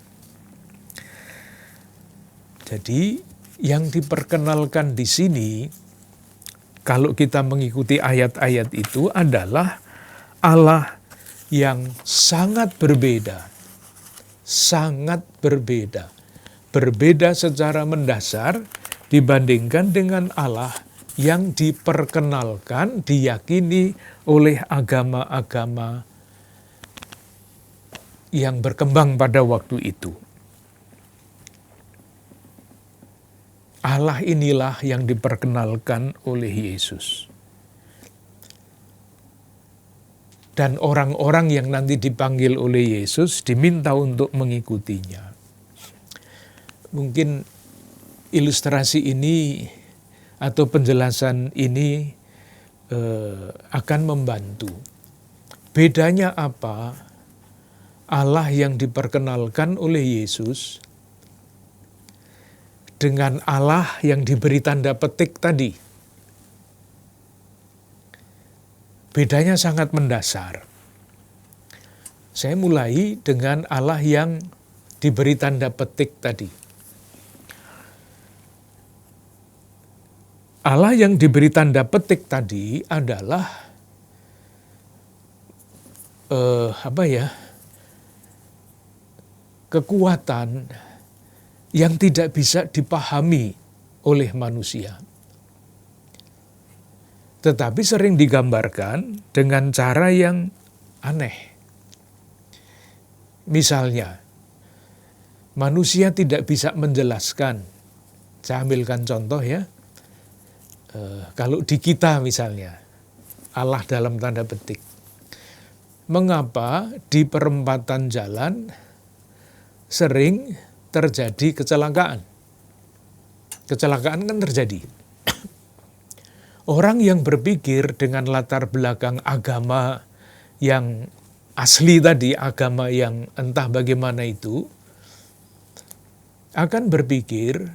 Jadi yang diperkenalkan di sini, kalau kita mengikuti ayat-ayat itu adalah Allah yang sangat berbeda. Sangat berbeda. Berbeda secara mendasar dibandingkan dengan Allah yang diperkenalkan, diyakini oleh agama-agama yang berkembang pada waktu itu. Allah inilah yang diperkenalkan oleh Yesus. Dan orang-orang yang nanti dipanggil oleh Yesus diminta untuk mengikutinya. Mungkin ilustrasi ini atau penjelasan ini akan membantu. Bedanya apa? Allah yang diperkenalkan oleh Yesus dengan Allah yang diberi tanda petik tadi. Bedanya sangat mendasar. Saya mulai dengan Allah yang diberi tanda petik tadi. Allah yang diberi tanda petik tadi adalah kekuatan yang tidak bisa dipahami oleh manusia. Tetapi sering digambarkan dengan cara yang aneh. Misalnya, manusia tidak bisa menjelaskan. Saya ambilkan contoh ya. Kalau di kita misalnya, Allah dalam tanda petik. Mengapa di perempatan jalan sering terjadi kecelakaan? Kecelakaan kan terjadi. Orang yang berpikir dengan latar belakang agama yang asli tadi, agama yang entah bagaimana itu, akan berpikir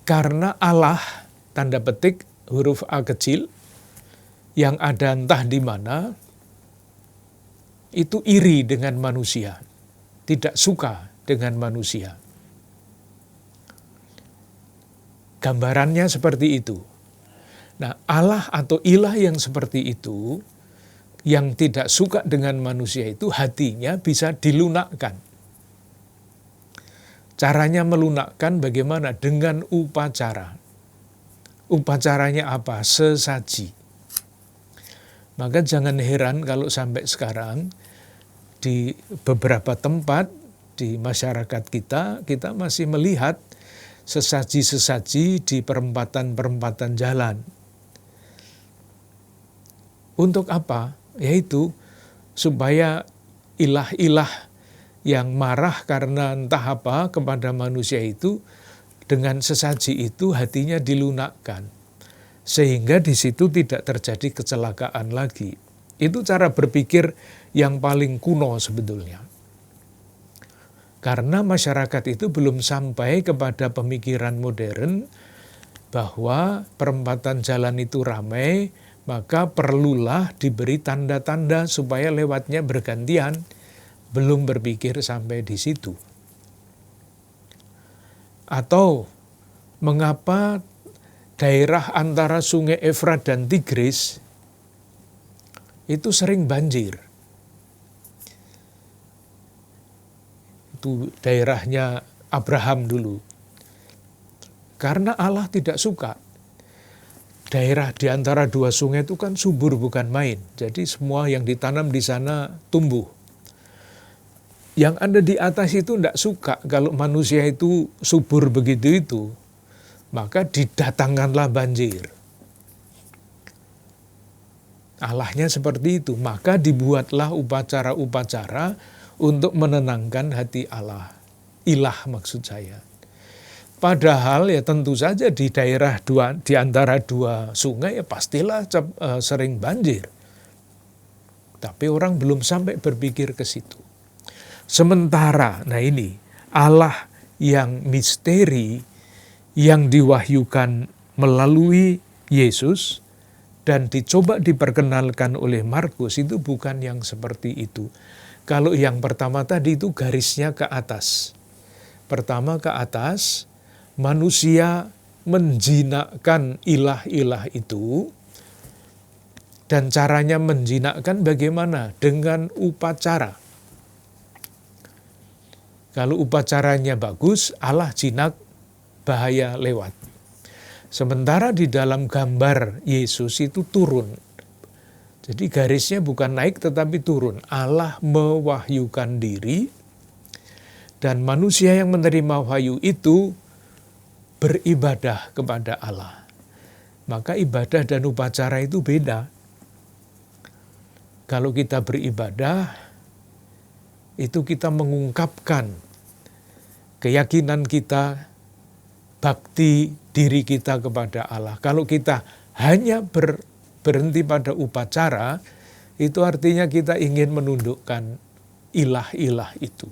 karena Allah, tanda petik, huruf A kecil, yang ada entah di mana, itu iri dengan manusia, tidak suka dengan manusia. Gambarannya seperti itu. Nah, Allah atau ilah yang seperti itu, yang tidak suka dengan manusia itu, hatinya bisa dilunakkan. Caranya melunakkan bagaimana? Dengan upacara. Upacaranya apa? Sesaji. Maka jangan heran kalau sampai sekarang di beberapa tempat di masyarakat kita masih melihat sesaji-sesaji di perempatan-perempatan jalan. Untuk apa? Yaitu supaya ilah-ilah yang marah karena entah apa kepada manusia itu, dengan sesaji itu hatinya dilunakkan. Sehingga di situ tidak terjadi kecelakaan lagi. Itu cara berpikir yang paling kuno sebetulnya. Karena masyarakat itu belum sampai kepada pemikiran modern bahwa perempatan jalan itu ramai, maka perlulah diberi tanda-tanda supaya lewatnya bergantian. Belum berpikir sampai di situ. Atau mengapa daerah antara sungai Efrat dan Tigris itu sering banjir. Itu daerahnya Abraham dulu. Karena Allah tidak suka. Daerah di antara dua sungai itu kan subur bukan main. Jadi semua yang ditanam di sana tumbuh. Yang ada di atas itu tidak suka kalau manusia itu subur begitu itu. Maka didatangkanlah banjir. Allahnya seperti itu. Maka dibuatlah upacara-upacara untuk menenangkan hati Allah. Ilah maksud saya. Padahal ya tentu saja di daerah di antara dua sungai ya pastilah sering banjir. Tapi orang belum sampai berpikir ke situ. Sementara, nah ini Allah yang misteri yang diwahyukan melalui Yesus dan dicoba diperkenalkan oleh Markus itu bukan yang seperti itu. Kalau yang pertama tadi itu garisnya ke atas. Pertama ke atas, manusia menjinakkan ilah-ilah itu, dan caranya menjinakkan bagaimana? Dengan upacara. Kalau upacaranya bagus, Allah jinak, bahaya lewat. Sementara di dalam gambar Yesus itu turun. Jadi garisnya bukan naik tetapi turun. Allah mewahyukan diri, dan manusia yang menerima wahyu itu beribadah kepada Allah. Maka ibadah dan upacara itu beda. Kalau kita beribadah, itu kita mengungkapkan keyakinan kita, bakti diri kita kepada Allah. Kalau kita hanya berhenti pada upacara, itu artinya kita ingin menundukkan ilah-ilah itu.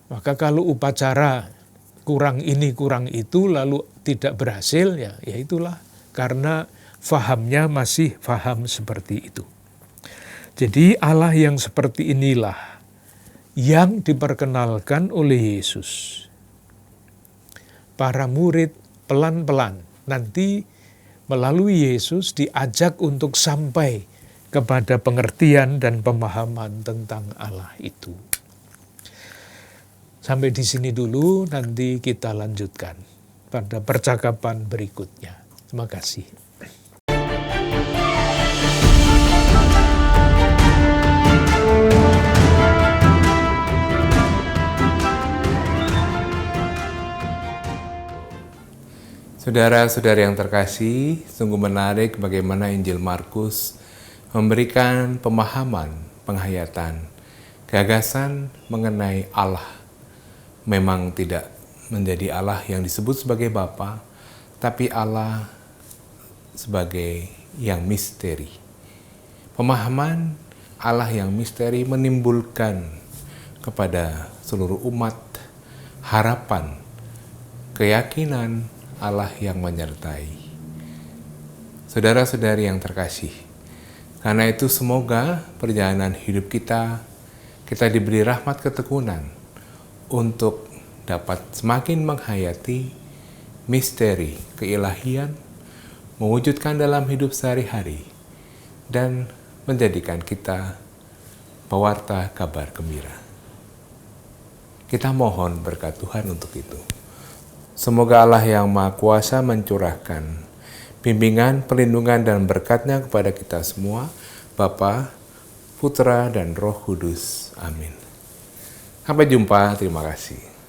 Maka kalau upacara kurang ini, kurang itu, lalu tidak berhasil, ya itulah. Karena fahamnya masih faham seperti itu. Jadi Allah yang seperti inilah yang diperkenalkan oleh Yesus. Para murid pelan-pelan nanti melalui Yesus diajak untuk sampai kepada pengertian dan pemahaman tentang Allah itu. Sampai di sini dulu, nanti kita lanjutkan pada percakapan berikutnya. Terima kasih. Saudara-saudari yang terkasih, sungguh menarik bagaimana Injil Markus memberikan pemahaman, penghayatan, gagasan mengenai Allah. Memang tidak menjadi Allah yang disebut sebagai Bapa, tapi Allah sebagai yang misteri. Pemahaman Allah yang misteri menimbulkan kepada seluruh umat harapan, keyakinan Allah yang menyertai. Saudara-saudari yang terkasih, karena itu semoga perjalanan hidup kita diberi rahmat ketekunan untuk dapat semakin menghayati misteri keilahian, mewujudkan dalam hidup sehari-hari, dan menjadikan kita pewarta kabar gembira. Kita mohon berkat Tuhan untuk itu. Semoga Allah yang Maha Kuasa mencurahkan bimbingan, perlindungan, dan berkat-Nya kepada kita semua, Bapa, Putra, dan Roh Kudus. Amin. Sampai jumpa, terima kasih.